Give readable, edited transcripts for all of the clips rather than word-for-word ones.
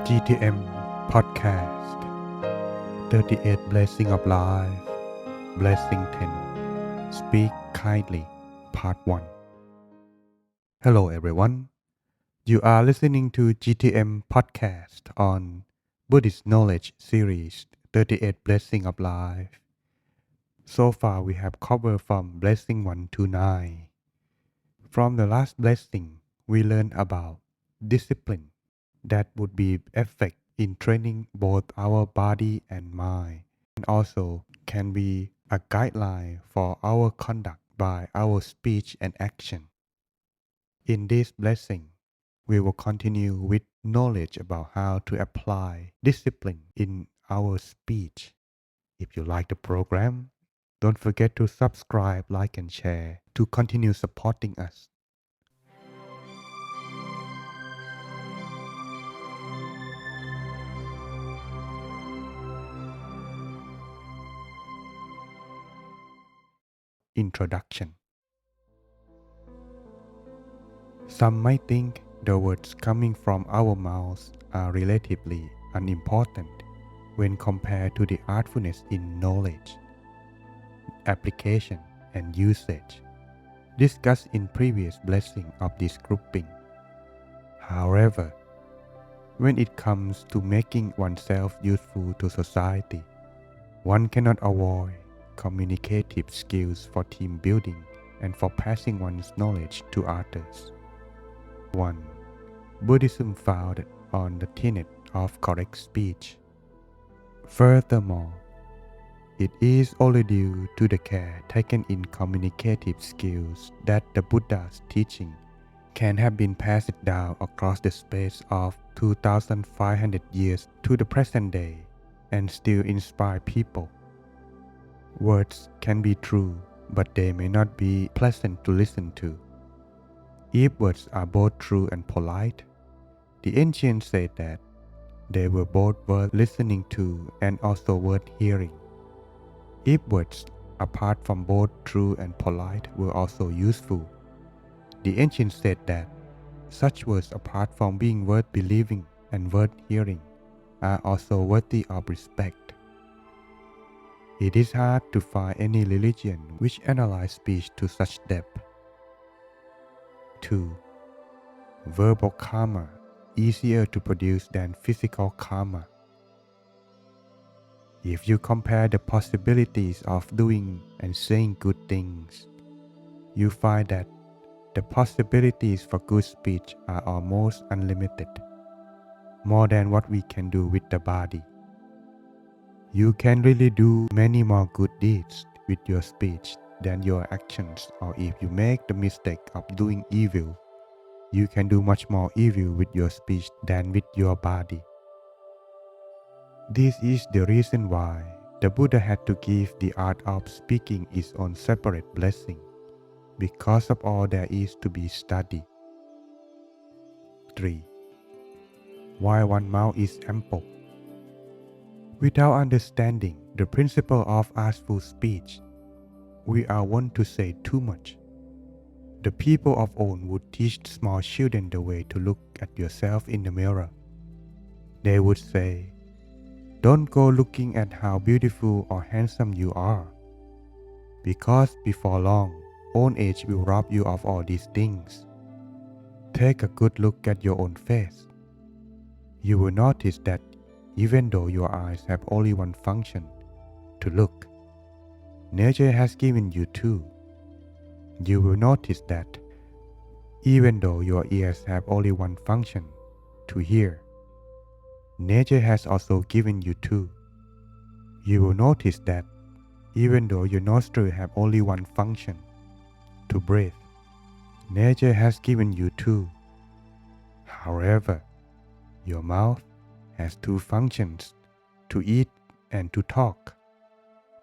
GTM Podcast 38 Blessing of Life Blessing 10 Speak Kindly Part 1. Hello everyone. You are listening to GTM Podcast on Buddhist Knowledge Series 38 Blessing of Life. So far we have covered from Blessing 1 to 9. From the last blessing, we learned about discipline that would be effective in training both our body and mind, and also can be a guideline for our conduct by our speech and action. In this blessing, we will continue with knowledge about how to apply discipline in our speech. If you like the program, don't forget to subscribe, like, and share to continue supporting us. Introduction. Some might think the words coming from our mouths are relatively unimportant when compared to the artfulness in knowledge, application, and usage discussed in previous blessing of this grouping. However, when it comes to making oneself useful to society, one cannot avoid communicative skills for team building and for passing one's knowledge to others. 1. Buddhism founded on the tenet of correct speech. Furthermore, it is only due to the care taken in communicative skills that the Buddha's teaching can have been passed down across the space of 2,500 years to the present day and still inspire people. Words can be true, but they may not be pleasant to listen to. If words are both true and polite, the ancients said that they were both worth listening to and also worth hearing. If words, apart from both true and polite, were also useful, the ancients said that such words, apart from being worth believing and worth hearing, are also worthy of respect. It is hard to find any religion which analyzes speech to such depth. 2. Verbal karma easier to produce than physical karma. If you compare the possibilities of doing and saying good things, you find that the possibilities for good speech are almost unlimited, more than what we can do with the body. You can really do many more good deeds with your speech than your actions, or if you make the mistake of doing evil, you can do much more evil with your speech than with your body. This is the reason why the Buddha had to give the art of speaking its own separate blessing, because of all there is to be studied. 3. Why one mouth is ample. Without understanding the principle of artful speech, we are wont to say too much. The people of old would teach small children the way to look at yourself in the mirror. They would say, "Don't go looking at how beautiful or handsome you are, because before long, old age will rob you of all these things. Take a good look at your own face. You will notice that even though your eyes have only one function, to look, nature has given you two. You will notice that even though your ears have only one function, to hear, nature has also given you two. You will notice that even though your nostrils have only one function, to breathe, nature has given you two. However, your mouth has two functions, to eat and to talk,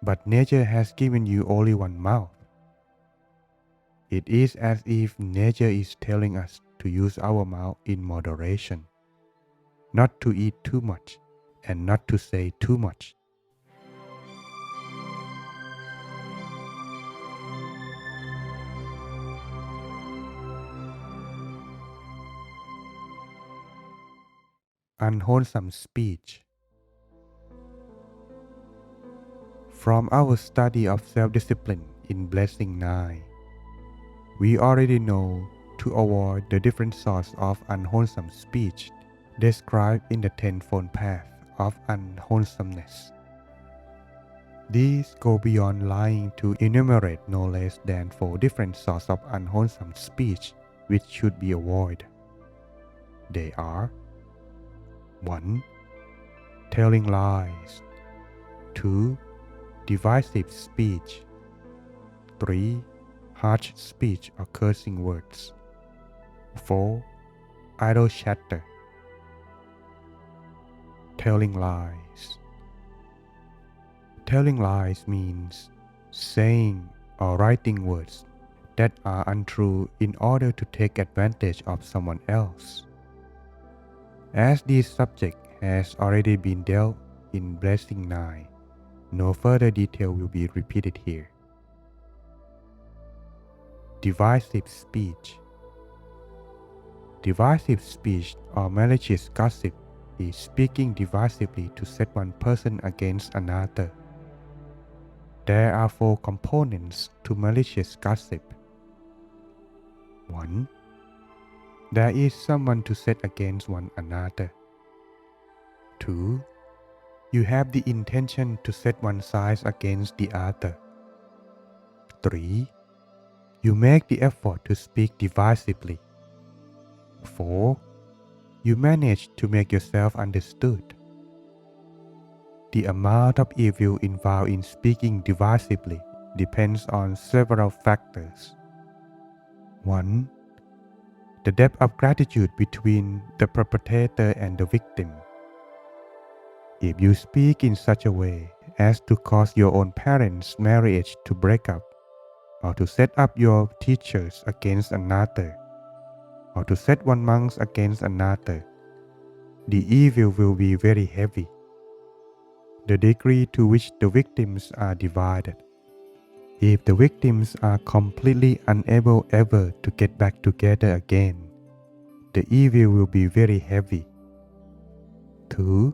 but nature has given you only one mouth. It is as if nature is telling us to use our mouth in moderation, not to eat too much and not to say too much. Unwholesome speech. From our study of self-discipline in Blessing 9, we already know to avoid the different sorts of unwholesome speech described in the tenfold path of unwholesomeness. These go beyond lying to enumerate no less than 4 different sorts of unwholesome speech which should be avoided. They are: 1. Telling lies. 2. Divisive speech. 3. Harsh speech or cursing words. 4. Idle chatter. Telling lies. Telling lies means saying or writing words that are untrue in order to take advantage of someone else. As this subject has already been dealt in Blessing 9, no further detail will be repeated here. Divisive speech. Divisive speech or malicious gossip is speaking divisively to set one person against another. There are 4 components to malicious gossip. 1. There is someone to set against one another. 2. You have the intention to set one side against the other. 3. You make the effort to speak divisively. 4. You manage to make yourself understood. The amount of evil involved in speaking divisively depends on several factors. 1. The depth of gratitude between the perpetrator and the victim. If you speak in such a way as to cause your own parents' marriage to break up, or to set up your teachers against another, or to set one monk against another, the evil will be very heavy. The degree to which the victims are divided. If the victims are completely unable ever to get back together again, the evil will be very heavy. 2.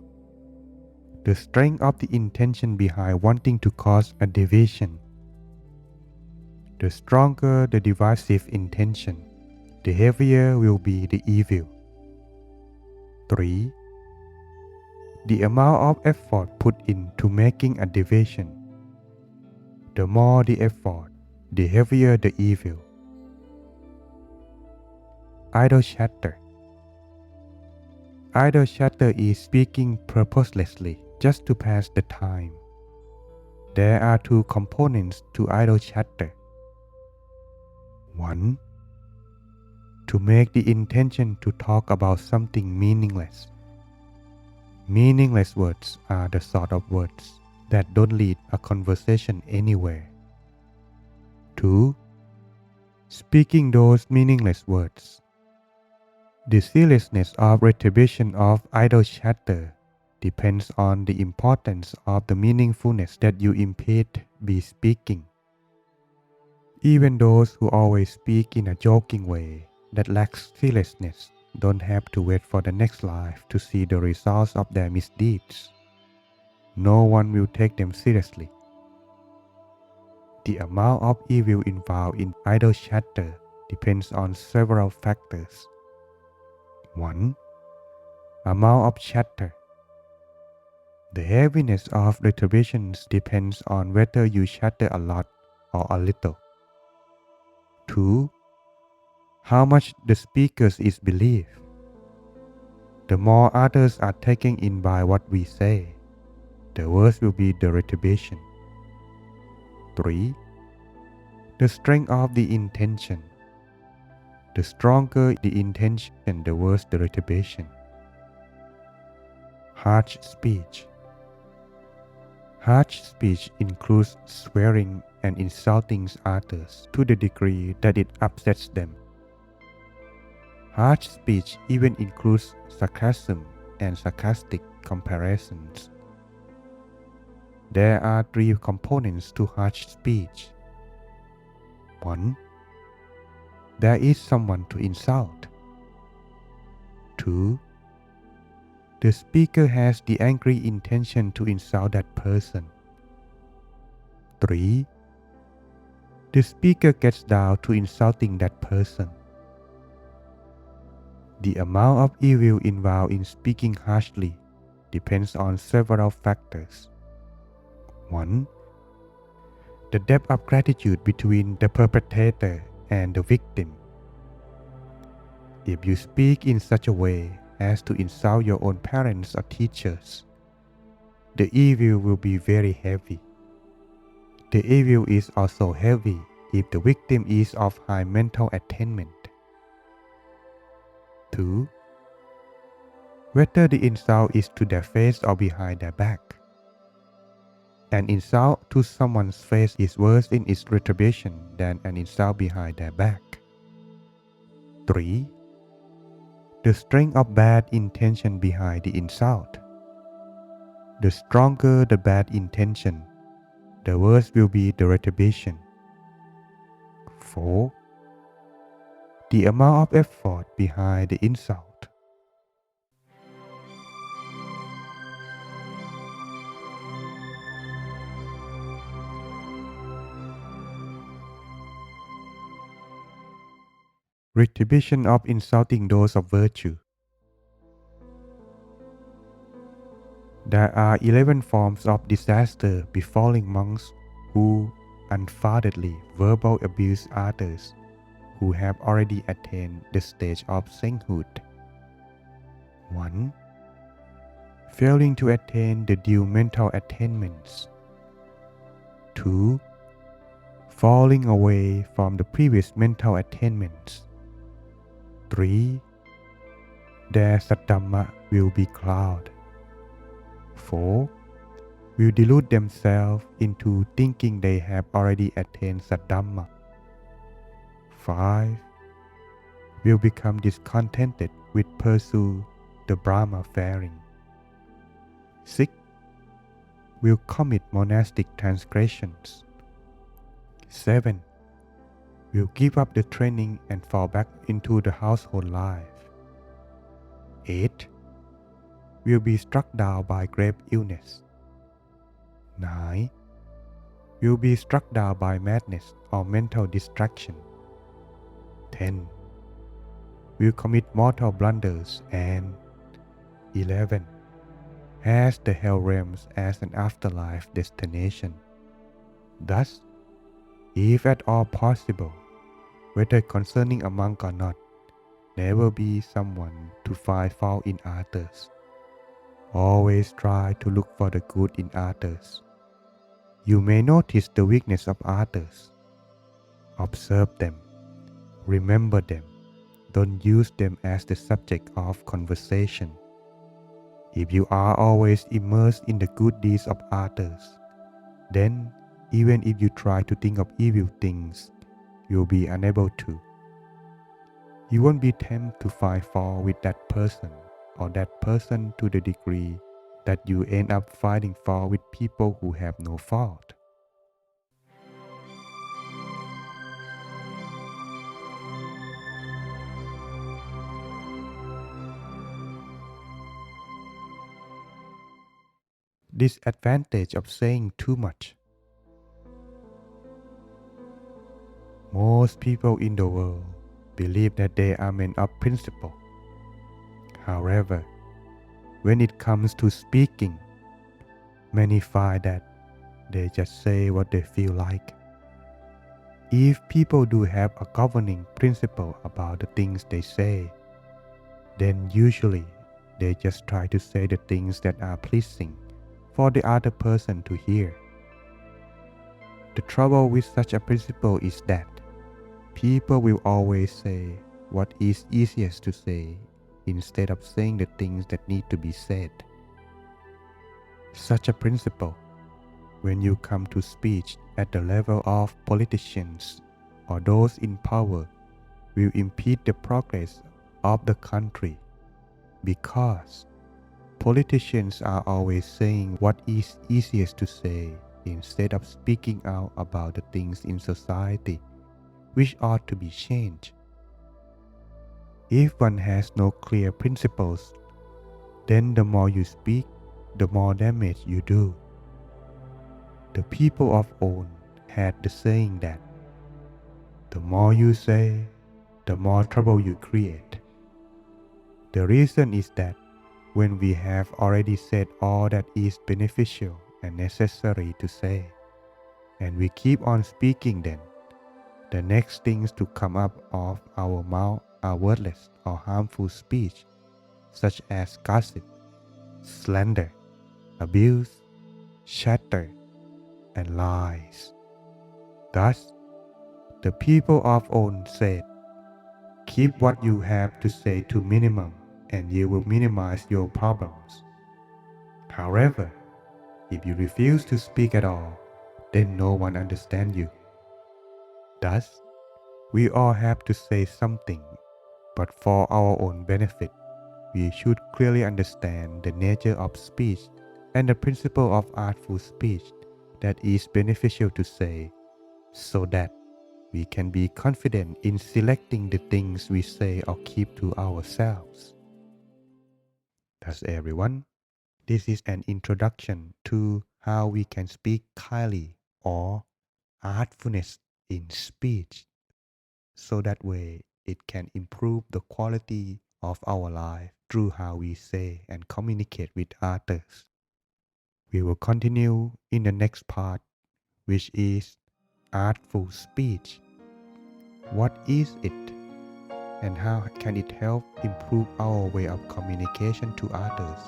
The strength of the intention behind wanting to cause a division. The stronger the divisive intention, the heavier will be the evil. 3. The amount of effort put into making a division. The more the effort, the heavier the evil. Idle chatter. Idle chatter is speaking purposelessly just to pass the time. There are 2 components to idle chatter. 1. To make the intention to talk about something meaningless. Meaningless words are the sort of words that don't lead a conversation anywhere. 2. Speaking those meaningless words. The seriousness of retribution of idle chatter depends on the importance of the meaningfulness that you impede be speaking. Even those who always speak in a joking way that lacks seriousness don't have to wait for the next life to see the results of their misdeeds. No one will take them seriously. The amount of evil involved in idle chatter depends on several factors. 1. Amount of chatter. The heaviness of retributions depends on whether you chatter a lot or a little. 2. How much the speakers is believed. The more others are taken in by what we say, the worse will be the retribution. 3. The strength of the intention. The stronger the intention, the worse the retribution. Harsh speech. Harsh speech includes swearing and insulting others to the degree that it upsets them. Harsh speech even includes sarcasm and sarcastic comparisons. There are 3 components to harsh speech. 1. There is someone to insult. 2. The speaker has the angry intention to insult that person. 3. The speaker gets down to insulting that person. The amount of evil involved in speaking harshly depends on several factors. 1. The depth of gratitude between the perpetrator and the victim. If you speak in such a way as to insult your own parents or teachers, the evil will be very heavy. The evil is also heavy if the victim is of high mental attainment. 2. Whether the insult is to their face or behind their back. An insult to someone's face is worse in its retribution than an insult behind their back. 3. The strength of bad intention behind the insult. The stronger the bad intention, the worse will be the retribution. 4. The amount of effort behind the insult. Retribution of insulting those of virtue. There are 11 forms of disaster befalling monks who unfathomably verbal abuse others who have already attained the stage of sainthood. 1. Failing to attain the due mental attainments. 2. Falling away from the previous mental attainments. 3. Their saddhamma will be clouded. 4. Will delude themselves into thinking they have already attained saddhamma. 5. Will become discontented with pursue the Brahma faring. 6. Will commit monastic transgressions. 7. Will give up the training and fall back into the household life. 8. Will be struck down by grave illness. 9. Will be struck down by madness or mental distraction. 10. Will commit mortal blunders, and 11. Has the hell realms as an afterlife destination. Thus, if at all possible, whether concerning a monk or not, never be someone to find fault in others. Always try to look for the good in others. You may notice the weakness of others. Observe them. Remember them. Don't use them as the subject of conversation. If you are always immersed in the good deeds of others, then even if you try to think of evil things, you'll be unable to. You won't be tempted to find fault with that person or that person to the degree that you end up finding fault with people who have no fault. Disadvantage of saying too much. Most people in the world believe that they are men of principle. However, when it comes to speaking, many find that they just say what they feel like. If people do have a governing principle about the things they say, then usually they just try to say the things that are pleasing for the other person to hear. The trouble with such a principle is that people will always say what is easiest to say instead of saying the things that need to be said. Such a principle, when you come to speech at the level of politicians or those in power, will impede the progress of the country, because politicians are always saying what is easiest to say instead of speaking out about the things in society which ought to be changed. If one has no clear principles, then the more you speak, the more damage you do. The people of old had the saying that the more you say, the more trouble you create. The reason is that when we have already said all that is beneficial and necessary to say, and we keep on speaking, then the next things to come up of our mouth are worthless or harmful speech, such as gossip, slander, abuse, chatter, and lies. Thus, the people of old said, keep what you have to say to minimum, and you will minimize your problems. However, if you refuse to speak at all, then no one understands you. Thus, we all have to say something, but for our own benefit, we should clearly understand the nature of speech and the principle of artful speech that is beneficial to say, so that we can be confident in selecting the things we say or keep to ourselves. Thus, everyone, this is an introduction to how we can speak kindly or artfulness in speech, so that way it can improve the quality of our life through how we say and communicate with others. We will continue in the next part, which is artful speech. What is it, and how can it help improve our way of communication to others?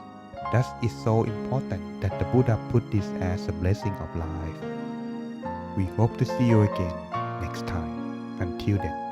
That is so important that the Buddha put this as a blessing of life. We hope to see you again next time. Until then,